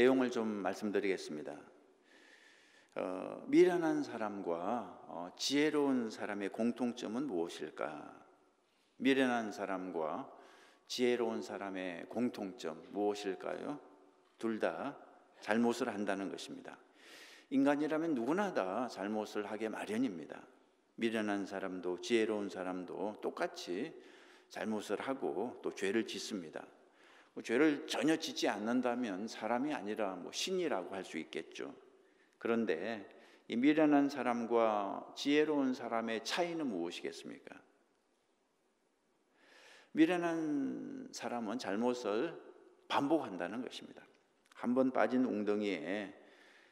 내용을 좀 말씀드리겠습니다. 미련한 사람과 지혜로운 사람의 공통점은 무엇일까? 미련한 사람과 지혜로운 사람의 공통점 무엇일까요? 둘 다 잘못을 한다는 것입니다. 인간이라면 누구나 다 잘못을 하게 마련입니다. 미련한 사람도 지혜로운 사람도 똑같이 잘못을 하고 또 죄를 짓습니다. 죄를 전혀 짓지 않는다면 사람이 아니라 신이라고 할 수 있겠죠. 그런데 이 미련한 사람과 지혜로운 사람의 차이는 무엇이겠습니까? 미련한 사람은 잘못을 반복한다는 것입니다. 한번 빠진 웅덩이에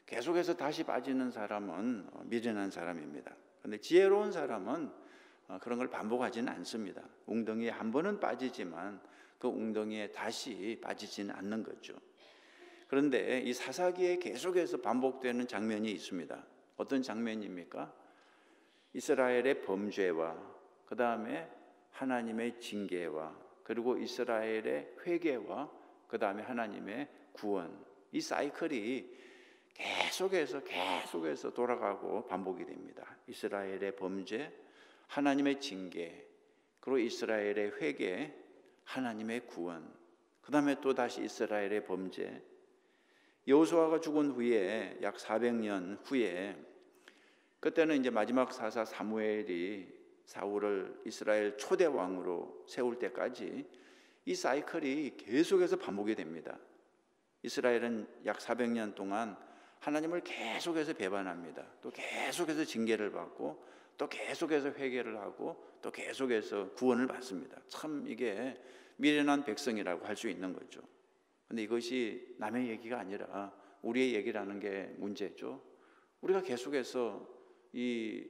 계속해서 다시 빠지는 사람은 미련한 사람입니다. 그런데 지혜로운 사람은 그런 걸 반복하지는 않습니다. 웅덩이에 한 번은 빠지지만 그 웅덩이에 다시 빠지지는 않는 거죠. 그런데 이 사사기에 계속해서 반복되는 장면이 있습니다. 어떤 장면입니까? 이스라엘의 범죄와 그 다음에 하나님의 징계와 그리고 이스라엘의 회개와 그 다음에 하나님의 구원, 이 사이클이 계속해서 돌아가고 반복이 됩니다. 이스라엘의 범죄, 하나님의 징계, 그리고 이스라엘의 회개, 하나님의 구원, 그 다음에 또 다시 이스라엘의 범죄. 여호수아가 죽은 후에 약 400년 후에, 그때는 이제 마지막 사사 사무엘이 사울을 이스라엘 초대 왕으로 세울 때까지 이 사이클이 계속해서 반복이 됩니다. 이스라엘은 약 400년 동안 하나님을 계속해서 배반합니다. 또 계속해서 징계를 받고 또 계속해서 회개를 하고 또 계속해서 구원을 받습니다. 참 이게 미련한 백성이라고 할 수 있는 거죠. 그런데 이것이 남의 얘기가 아니라 우리의 얘기라는 게 문제죠. 우리가 계속해서 이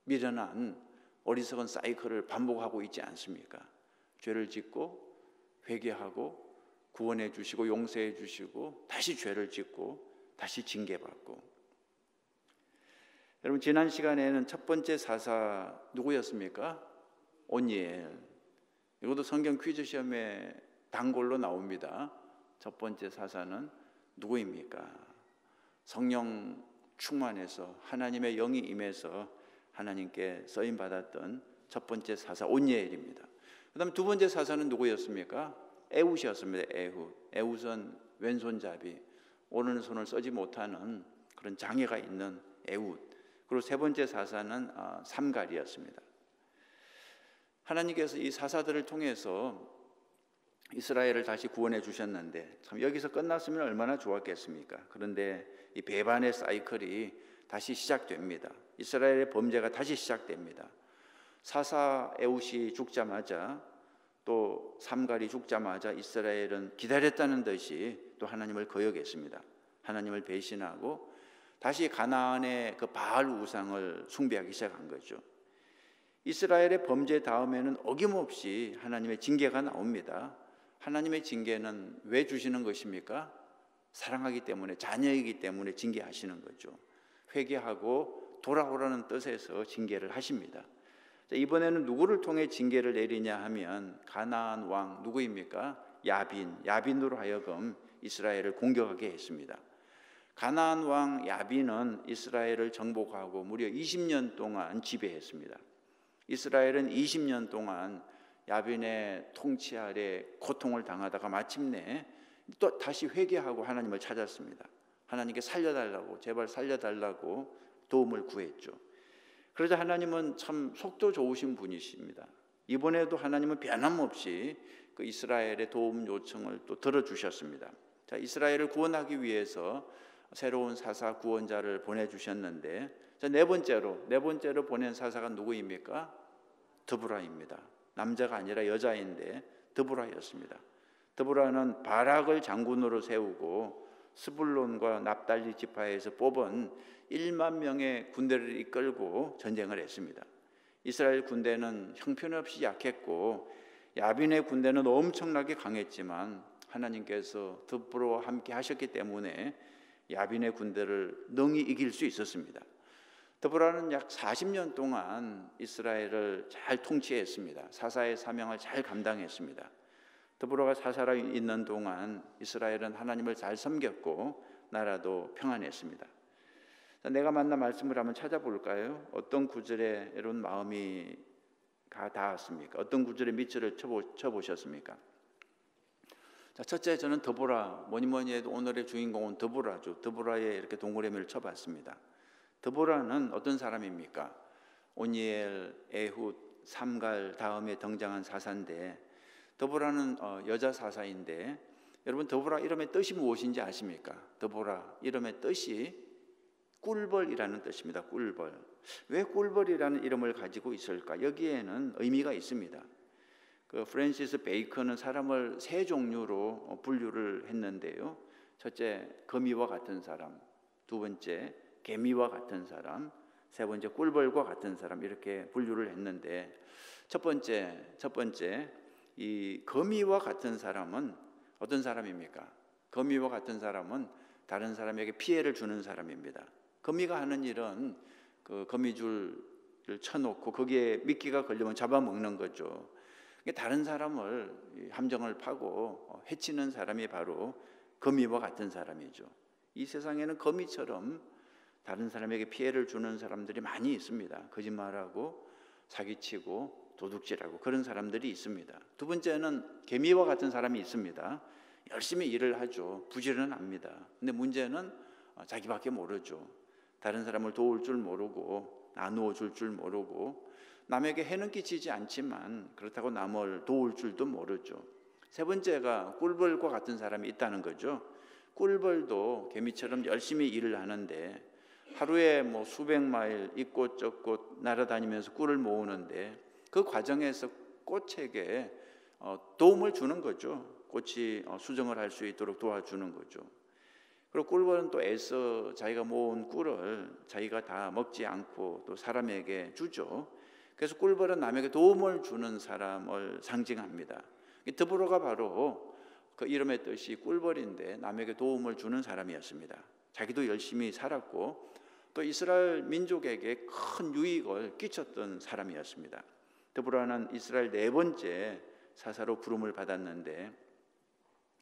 미련한 어리석은 사이클을 반복하고 있지 않습니까? 죄를 짓고 회개하고 구원해 주시고 용서해 주시고 다시 죄를 짓고 다시 징계받고. 여러분, 지난 시간에는 첫 번째 사사 누구였습니까? 온니엘. 이것도 성경 퀴즈 시험에 단골로 나옵니다. 첫 번째 사사는 누구입니까? 성령 충만해서 하나님의 영이 임해서 하나님께 쓰임 받았던 첫 번째 사사 온니엘입니다. 그 다음 두 번째 사사는 누구였습니까? 에훗이었습니다. 에훗은 왼손잡이, 오른손을 쓰지 못하는 그런 장애가 있는 에훗. 그리고 세 번째 사사는 삼갈이었습니다. 하나님께서 이 사사들을 통해서 이스라엘을 다시 구원해 주셨는데 참 여기서 끝났으면 얼마나 좋았겠습니까? 그런데 이 배반의 사이클이 다시 시작됩니다. 이스라엘의 범죄가 다시 시작됩니다. 사사 에훗이 죽자마자 또 삼갈이 죽자마자 이스라엘은 기다렸다는 듯이 또 하나님을 거역했습니다. 하나님을 배신하고 다시 가나안의 그 바알 우상을 숭배하기 시작한 거죠. 이스라엘의 범죄 다음에는 어김없이 하나님의 징계가 나옵니다. 하나님의 징계는 왜 주시는 것입니까? 사랑하기 때문에, 자녀이기 때문에 징계하시는 거죠. 회개하고 돌아오라는 뜻에서 징계를 하십니다. 이번에는 누구를 통해 징계를 내리냐 하면 가나안 왕 누구입니까? 야빈으로 하여금 이스라엘을 공격하게 했습니다. 가나안 왕 야빈은 이스라엘을 정복하고 무려 20년 동안 지배했습니다. 이스라엘은 20년 동안 야빈의 통치 아래 고통을 당하다가 마침내 또 다시 회개하고 하나님을 찾았습니다. 하나님께 살려달라고, 제발 살려달라고 도움을 구했죠. 그러자 하나님은 참 속도 좋으신 분이십니다. 이번에도 하나님은 변함없이 그 이스라엘의 도움 요청을 또 들어주셨습니다. 자, 이스라엘을 구원하기 위해서 새로운 사사 구원자를 보내주셨는데, 자, 네 번째로 보낸 사사가 누구입니까? 드보라입니다. 남자가 아니라 여자인데 드보라였습니다. 드보라는 바락을 장군으로 세우고 스불론과 납달리 지파에서 뽑은 1만 명의 군대를 이끌고 전쟁을 했습니다. 이스라엘 군대는 형편없이 약했고 야빈의 군대는 엄청나게 강했지만 하나님께서 드보라와 함께 하셨기 때문에 야빈의 군대를 능히 이길 수 있었습니다. 드보라는 약 40년 동안 이스라엘을 잘 통치했습니다. 사사의 사명을 잘 감당했습니다. 드보라가 사살에 있는 동안 이스라엘은 하나님을 잘 섬겼고 나라도 평안했습니다. 내가 만난 말씀을 한번 찾아볼까요? 어떤 구절에 이런 마음이 닿았습니까? 어떤 구절에 밑줄을 쳐보셨습니까? 자, 첫째, 저는 드보라, 뭐니 해도 오늘의 주인공은 드보라죠. 드보라에 이렇게 동그라미를 쳐봤습니다. 드보라는 어떤 사람입니까? 오니엘, 에훗, 삼갈 다음에 등장한 사사인데, 드보라는 여자 사사인데, 여러분 드보라 이름의 뜻이 무엇인지 아십니까? 드보라 이름의 뜻이 꿀벌이라는 뜻입니다. 꿀벌. 왜 꿀벌이라는 이름을 가지고 있을까? 여기에는 의미가 있습니다. 그 프랜시스 베이컨은 사람을 세 종류로 분류를 했는데요. 첫째, 거미와 같은 사람. 두 번째, 개미와 같은 사람. 세 번째, 꿀벌과 같은 사람. 이렇게 분류를 했는데 첫 번째 이 거미와 같은 사람은 어떤 사람입니까? 거미와 같은 사람은 다른 사람에게 피해를 주는 사람입니다. 거미가 하는 일은 그 거미줄을 쳐놓고 거기에 미끼가 걸리면 잡아먹는 거죠. 다른 사람을 함정을 파고 해치는 사람이 바로 거미와 같은 사람이죠. 이 세상에는 거미처럼 다른 사람에게 피해를 주는 사람들이 많이 있습니다. 거짓말하고 사기치고 도둑질하고 그런 사람들이 있습니다. 두 번째는 개미와 같은 사람이 있습니다. 열심히 일을 하죠. 부지런합니다. 근데 문제는 자기밖에 모르죠. 다른 사람을 도울 줄 모르고 나누어 줄 줄 모르고 남에게 해는 끼치지 않지만 그렇다고 남을 도울 줄도 모르죠. 세 번째가 꿀벌과 같은 사람이 있다는 거죠. 꿀벌도 개미처럼 열심히 일을 하는데 하루에 수백 마일 이곳 저곳 날아다니면서 꿀을 모으는데 그 과정에서 꽃에게 도움을 주는 거죠. 꽃이 수정을 할 수 있도록 도와주는 거죠. 그리고 꿀벌은 또 애써 자기가 모은 꿀을 자기가 다 먹지 않고 또 사람에게 주죠. 그래서 꿀벌은 남에게 도움을 주는 사람을 상징합니다. 드보라가 바로 그 이름의 뜻이 꿀벌인데 남에게 도움을 주는 사람이었습니다. 자기도 열심히 살았고 또 이스라엘 민족에게 큰 유익을 끼쳤던 사람이었습니다. 드보라는 이스라엘 네 번째 사사로 부름을 받았는데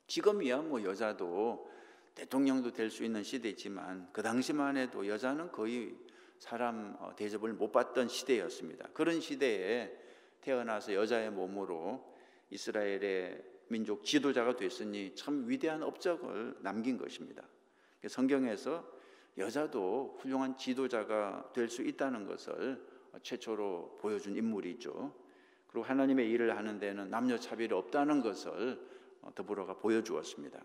지금이야 여자도 대통령도 될 수 있는 시대지만 그 당시만 해도 여자는 거의 사람 대접을 못 받던 시대였습니다. 그런 시대에 태어나서 여자의 몸으로 이스라엘의 민족 지도자가 됐으니 참 위대한 업적을 남긴 것입니다. 성경에서 여자도 훌륭한 지도자가 될 수 있다는 것을 최초로 보여준 인물이죠. 그리고 하나님의 일을 하는 데는 남녀 차별이 없다는 것을 드보라가 보여주었습니다.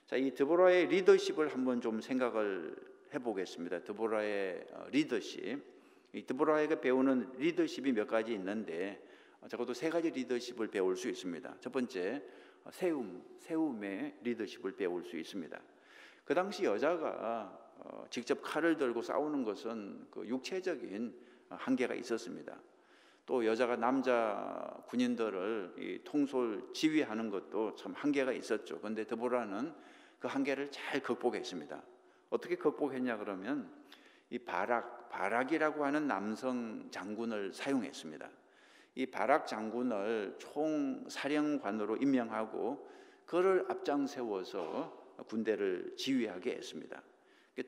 자, 이 드보라의 리더십을 한번 좀 생각을 해보겠습니다. 드보라의 리더십, 이 드보라에게 배우는 리더십이 몇 가지 있는데 적어도 세 가지 리더십을 배울 수 있습니다. 첫 번째, 세움의 리더십을 배울 수 있습니다. 그 당시 여자가 직접 칼을 들고 싸우는 것은 그 육체적인 한계가 있었습니다. 또 여자가 남자 군인들을 이 통솔 지휘하는 것도 참 한계가 있었죠. 그런데 드보라는 그 한계를 잘 극복했습니다. 어떻게 극복했냐 그러면 이 바락이라고 하는 남성 장군을 사용했습니다. 이 바락 장군을 총사령관으로 임명하고 그를 앞장 세워서 군대를 지휘하게 했습니다.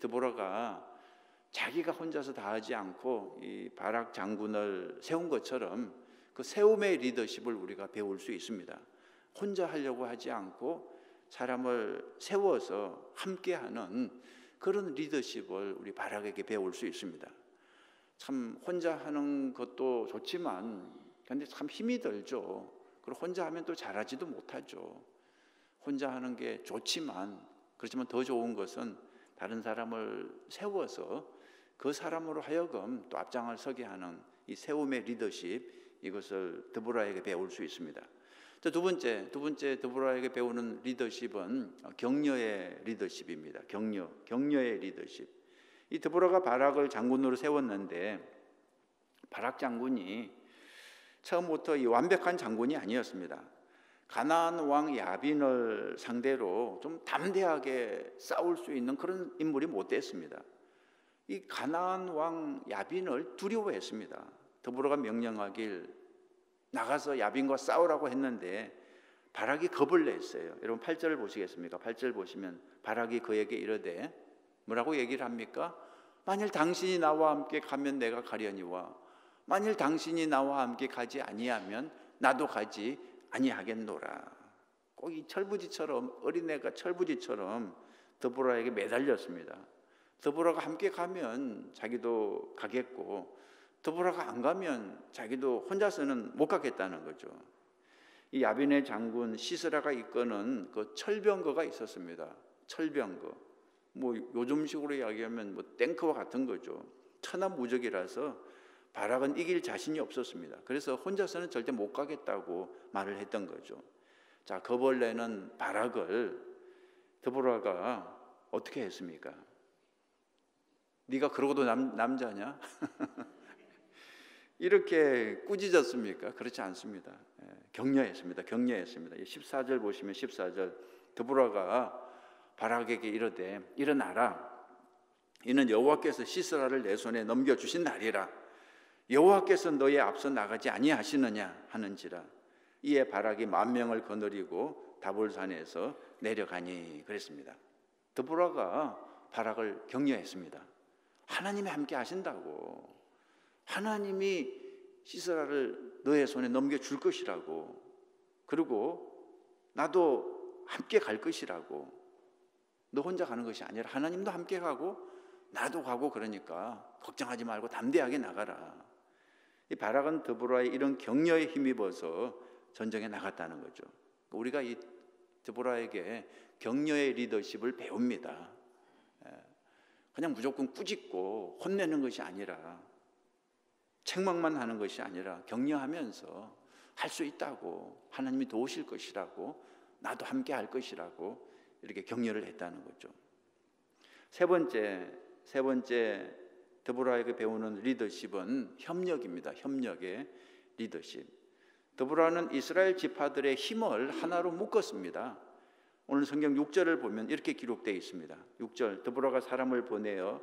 드보라가 자기가 혼자서 다 하지 않고 이 바락 장군을 세운 것처럼 그 세움의 리더십을 우리가 배울 수 있습니다. 혼자 하려고 하지 않고 사람을 세워서 함께하는 그런 리더십을 우리 바락에게 배울 수 있습니다. 참 혼자 하는 것도 좋지만 근데 참 힘이 들죠. 그리고 혼자 하면 또 잘하지도 못하죠. 혼자 하는 게 좋지만 그렇지만 더 좋은 것은 다른 사람을 세워서 그 사람으로 하여금 또 앞장을 서게 하는 이 세움의 리더십, 이것을 드보라에게 배울 수 있습니다. 두 번째 드보라에게 배우는 리더십은 격려의 리더십입니다. 격려의 리더십. 이 드보라가 바락을 장군으로 세웠는데 바락 장군이 처음부터 이 완벽한 장군이 아니었습니다. 가나안 왕 야빈을 상대로 좀 담대하게 싸울 수 있는 그런 인물이 못 됐습니다. 이 가나안 왕 야빈을 두려워했습니다. 드보라가 명령하길 나가서 야빈과 싸우라고 했는데 바락이 겁을 냈어요. 여러분 8절을 보시겠습니까? 8절 보시면 바락이 그에게 이르되 뭐라고 얘기를 합니까? 만일 당신이 나와 함께 가면 내가 가려니와 만일 당신이 나와 함께 가지 아니하면 나도 가지 아니하겠노라. 꼭 이 철부지처럼, 어린애가 철부지처럼 드보라에게 매달렸습니다. 드보라가 함께 가면 자기도 가겠고 드보라가 안 가면 자기도 혼자서는 못 가겠다는 거죠. 이 야빈의 장군 시스라가 이끄는 그 철병거가 있었습니다. 철병거, 뭐 요즘식으로 이야기하면 뭐 탱크와 같은 거죠. 천하무적이라서 바락은 이길 자신이 없었습니다. 그래서 혼자서는 절대 못 가겠다고 말을 했던 거죠. 자, 거벌레는 바락을 드보라가 어떻게 했습니까? 네가 그러고도 남자냐? 이렇게 꾸짖었습니까? 그렇지 않습니다. 격려했습니다. 격려했습니다. 14절 보시면 14절 드보라가 바락에게 이르되 일어나라. 이는 여호와께서 시스라를 내 손에 넘겨주신 날이라. 여호와께서 너의 앞서 나가지 아니하시느냐 하는지라. 이에 바락이 10,000명을 거느리고 다볼산에서 내려가니 그랬습니다. 드보라가 바락을 격려했습니다. 하나님이 함께 하신다고. 하나님이 시스라를 너의 손에 넘겨줄 것이라고. 그리고 나도 함께 갈 것이라고. 너 혼자 가는 것이 아니라 하나님도 함께 가고 나도 가고 그러니까 걱정하지 말고 담대하게 나가라. 이 바락은 드보라의 이런 격려에 힘입어서 전쟁에 나갔다는 거죠. 우리가 이 드보라에게 격려의 리더십을 배웁니다. 그냥 무조건 꾸짖고 혼내는 것이 아니라 책망만 하는 것이 아니라 격려하면서 할 수 있다고, 하나님이 도우실 것이라고, 나도 함께 할 것이라고 이렇게 격려를 했다는 거죠. 세 번째 드보라에게 배우는 리더십은 협력입니다. 협력의 리더십. 드보라는 이스라엘 지파들의 힘을 하나로 묶었습니다. 오늘 성경 6절을 보면 이렇게 기록되어 있습니다. 6절 드보라가 사람을 보내어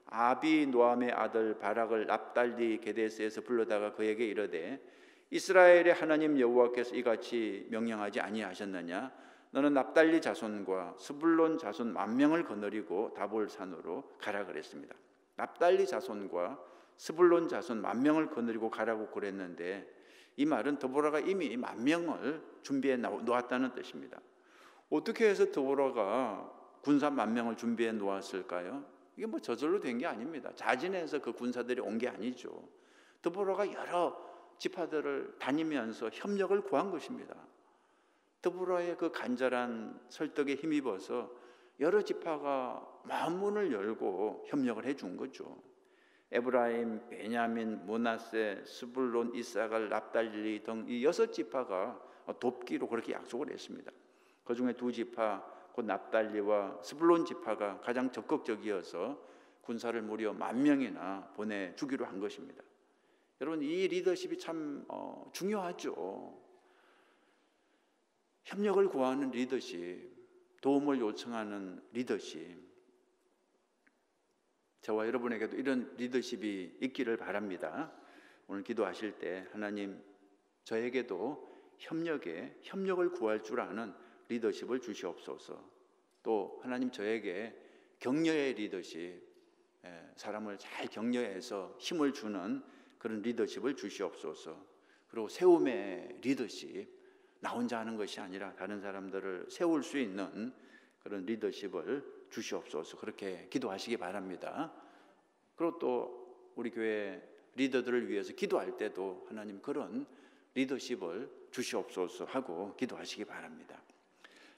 아비노함의 아들 바락을 납달리 게데스에서 불러다가 그에게 이르되 이스라엘의 하나님 여호와께서 이같이 명령하지 아니하셨느냐? 너는 납달리 자손과 스불론 자손 10,000명을 거느리고 다볼산으로 가라 그랬습니다. 납달리 자손과 스불론 자손 10,000명을 거느리고 가라고 그랬는데 이 말은 드보라가 이미 10,000명을 준비해 놓았다는 뜻입니다. 어떻게 해서 드보라가 군사 10,000명을 준비해 놓았을까요? 이게 뭐 저절로 된 게 아닙니다. 자진해서 그 군사들이 온 게 아니죠. 드보라가 여러 지파들을 다니면서 협력을 구한 것입니다. 드보라의 그 간절한 설득에 힘입어서 여러 지파가 마음문을 열고 협력을 해준 거죠. 에브라임, 베냐민, 므낫세, 스불론, 이사갈, 납달리 등 이 6지파가 돕기로 그렇게 약속을 했습니다. 그 중에 2지파, 곧 납달리와 스불론 지파가 가장 적극적이어서 군사를 무려 10,000명이나 보내주기로 한 것입니다. 여러분, 이 리더십이 참 중요하죠. 협력을 구하는 리더십, 도움을 요청하는 리더십. 저와 여러분에게도 이런 리더십이 있기를 바랍니다. 오늘 기도하실 때 하나님 저에게도 협력을 구할 줄 아는 리더십을 주시옵소서. 또 하나님 저에게 격려의 리더십, 사람을 잘 격려해서 힘을 주는 그런 리더십을 주시옵소서. 그리고 세움의 리더십, 나 혼자 하는 것이 아니라 다른 사람들을 세울 수 있는 그런 리더십을 주시옵소서. 그렇게 기도하시기 바랍니다. 그리고 또 우리 교회 리더들을 위해서 기도할 때도 하나님 그런 리더십을 주시옵소서 하고 기도하시기 바랍니다.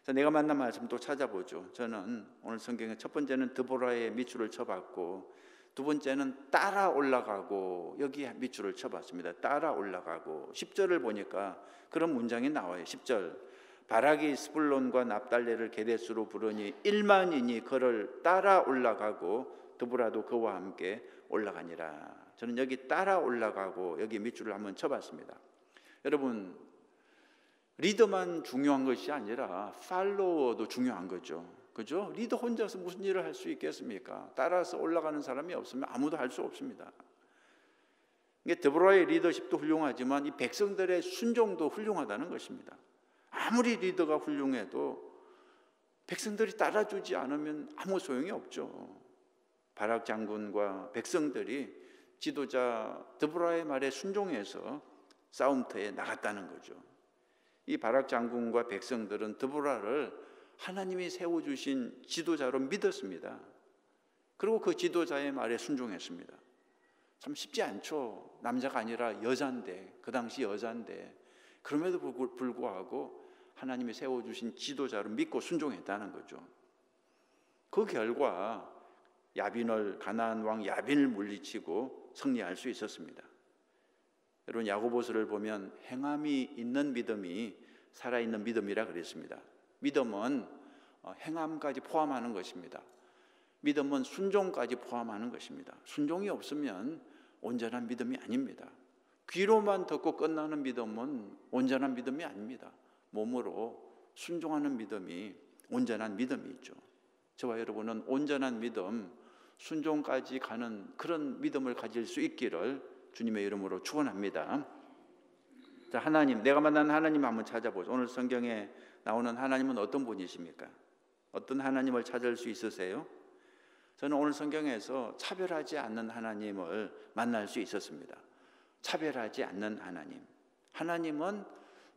자, 내가 만난 말씀 또 찾아보죠. 저는 오늘 성경에 첫 번째는 드보라의 밑줄을 쳐봤고, 두 번째는 따라 올라가고, 여기 밑줄을 쳐봤습니다. 따라 올라가고. 10절을 보니까 그런 문장이 나와요. 10절 바락이 스불론과 납달레를 게데스로 부르니 10,000인이 그를 따라 올라가고 드보라도 그와 함께 올라가니라. 저는 여기 따라 올라가고 여기 밑줄을 한번 쳐봤습니다. 여러분, 리더만 중요한 것이 아니라 팔로워도 중요한 거죠. 그죠? 리더 혼자서 무슨 일을 할 수 있겠습니까? 따라서 올라가는 사람이 없으면 아무도 할 수 없습니다. 드보라의 리더십도 훌륭하지만 이 백성들의 순종도 훌륭하다는 것입니다. 아무리 리더가 훌륭해도 백성들이 따라주지 않으면 아무 소용이 없죠. 바락 장군과 백성들이 지도자 드보라의 말에 순종해서 싸움터에 나갔다는 거죠. 이 바락 장군과 백성들은 드보라를 하나님이 세워주신 지도자로 믿었습니다. 그리고 그 지도자의 말에 순종했습니다. 참 쉽지 않죠. 남자가 아니라 여자인데, 그 당시 여자인데, 그럼에도 불구하고 하나님이 세워주신 지도자로 믿고 순종했다는 거죠. 그 결과 가나안 왕 야빈을 물리치고 승리할 수 있었습니다. 여러분, 야고보서를 보면 행함이 있는 믿음이 살아있는 믿음이라 그랬습니다. 믿음은 행함까지 포함하는 것입니다. 믿음은 순종까지 포함하는 것입니다. 순종이 없으면 온전한 믿음이 아닙니다. 귀로만 듣고 끝나는 믿음은 온전한 믿음이 아닙니다. 몸으로 순종하는 믿음이 온전한 믿음이 있죠. 저와 여러분은 온전한 믿음, 순종까지 가는 그런 믿음을 가질 수 있기를 주님의 이름으로 축원합니다. 자, 하나님, 내가 만난 하나님 한번 찾아보죠. 오늘 성경에 나오는 하나님은 어떤 분이십니까? 어떤 하나님을 찾을 수 있으세요? 저는 오늘 성경에서 차별하지 않는 하나님을 만날 수 있었습니다. 차별하지 않는 하나님. 하나님은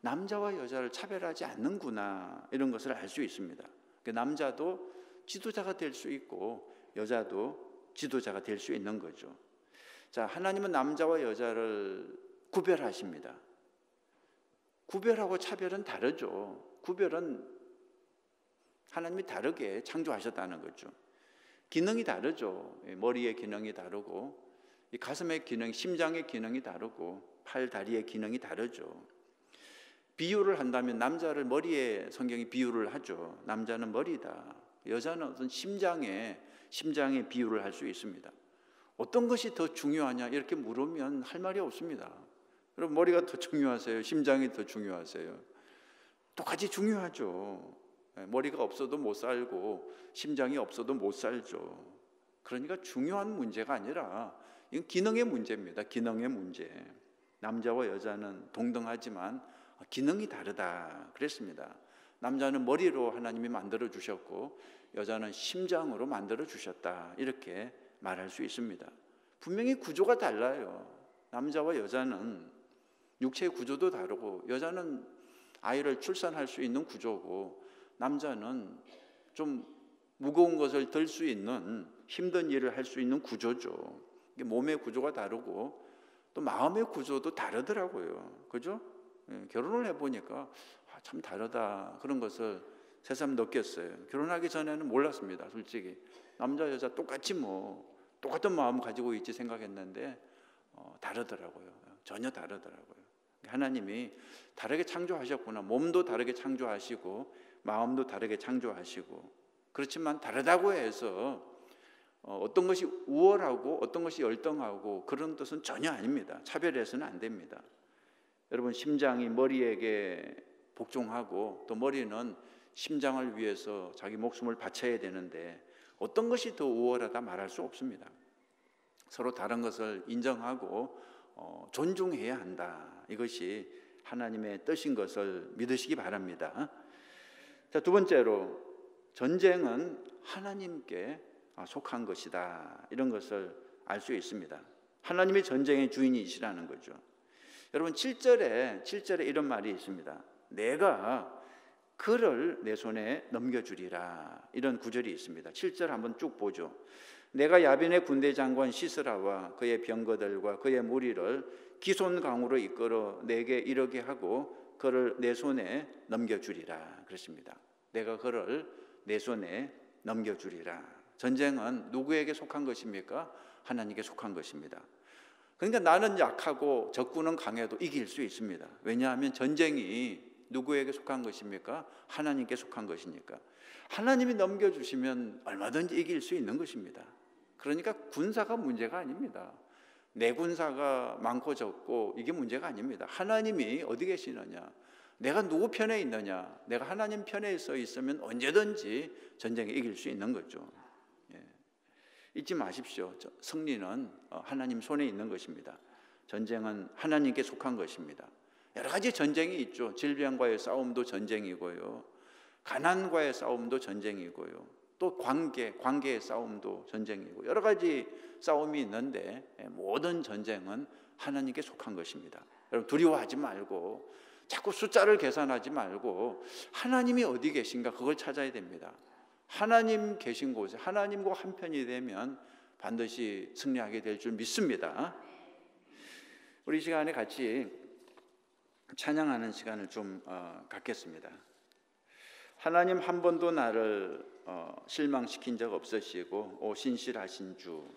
남자와 여자를 차별하지 않는구나, 이런 것을 알 수 있습니다. 남자도 지도자가 될 수 있고 여자도 지도자가 될 수 있는 거죠. 자, 하나님은 남자와 여자를 구별하십니다. 구별하고 차별은 다르죠. 구별은 하나님이 다르게 창조하셨다는 거죠. 기능이 다르죠. 머리의 기능이 다르고, 가슴의 기능, 심장의 기능이 다르고, 팔, 다리의 기능이 다르죠. 비유를 한다면 남자를 머리에 성경이 비유를 하죠. 남자는 머리다. 여자는 어떤 심장에 비유를 할 수 있습니다. 어떤 것이 더 중요하냐 이렇게 물으면 할 말이 없습니다. 여러분, 머리가 더 중요하세요? 심장이 더 중요하세요? 똑같이 중요하죠. 머리가 없어도 못 살고 심장이 없어도 못 살죠. 그러니까 중요한 문제가 아니라 이건 기능의 문제입니다. 기능의 문제. 남자와 여자는 동등하지만 기능이 다르다 그랬습니다. 남자는 머리로 하나님이 만들어 주셨고 여자는 심장으로 만들어 주셨다, 이렇게 말할 수 있습니다. 분명히 구조가 달라요. 남자와 여자는 육체의 구조도 다르고, 여자는 아이를 출산할 수 있는 구조고, 남자는 좀 무거운 것을 들 수 있는, 힘든 일을 할 수 있는 구조죠. 몸의 구조가 다르고 또 마음의 구조도 다르더라고요. 그죠? 결혼을 해보니까 참 다르다, 그런 것을 새삼 느꼈어요. 결혼하기 전에는 몰랐습니다. 솔직히 남자 여자 똑같이 똑같은 마음 가지고 있지 생각했는데 다르더라고요. 전혀 다르더라고요. 하나님이 다르게 창조하셨구나. 몸도 다르게 창조하시고 마음도 다르게 창조하시고, 그렇지만 다르다고 해서 어떤 것이 우월하고 어떤 것이 열등하고 그런 뜻은 전혀 아닙니다. 차별해서는 안 됩니다. 여러분, 심장이 머리에게 복종하고 또 머리는 심장을 위해서 자기 목숨을 바쳐야 되는데 어떤 것이 더 우월하다 말할 수 없습니다. 서로 다른 것을 인정하고 존중해야 한다. 이것이 하나님의 뜻인 것을 믿으시기 바랍니다. 자, 두 번째로, 전쟁은 하나님께 속한 것이다, 이런 것을 알 수 있습니다. 하나님이 전쟁의 주인이시라는 거죠. 여러분, 7절에 이런 말이 있습니다. 내가 그를 내 손에 넘겨주리라, 이런 구절이 있습니다. 7절 한번 쭉 보죠. 내가 야빈의 군대 장관 시스라와 그의 병거들과 그의 무리를 기손강으로 이끌어 내게 이르게 하고 그를 내 손에 넘겨주리라 그랬습니다. 내가 그를 내 손에 넘겨주리라. 전쟁은 누구에게 속한 것입니까? 하나님께 속한 것입니다. 그러니까 나는 약하고 적군은 강해도 이길 수 있습니다. 왜냐하면 전쟁이 누구에게 속한 것입니까? 하나님께 속한 것이니까. 하나님이 넘겨주시면 얼마든지 이길 수 있는 것입니다. 그러니까 군사가 문제가 아닙니다. 내 군사가 많고 적고 이게 문제가 아닙니다. 하나님이 어디 계시느냐, 내가 누구 편에 있느냐, 내가 하나님 편에 서 있으면 언제든지 전쟁에 이길 수 있는 거죠. 잊지 마십시오. 승리는 하나님 손에 있는 것입니다. 전쟁은 하나님께 속한 것입니다. 여러 가지 전쟁이 있죠. 질병과의 싸움도 전쟁이고요. 가난과의 싸움도 전쟁이고요. 또 관계의 싸움도 전쟁이고 여러 가지 싸움이 있는데 모든 전쟁은 하나님께 속한 것입니다. 여러분 두려워하지 말고 자꾸 숫자를 계산하지 말고 하나님이 어디 계신가 그걸 찾아야 됩니다. 하나님 계신 곳에 하나님과 한편이 되면 반드시 승리하게 될 줄 믿습니다. 우리 시간에 같이 찬양하는 시간을 좀 갖겠습니다. 하나님 한 번도 나를 실망시킨 적 없으시고 신실하신 주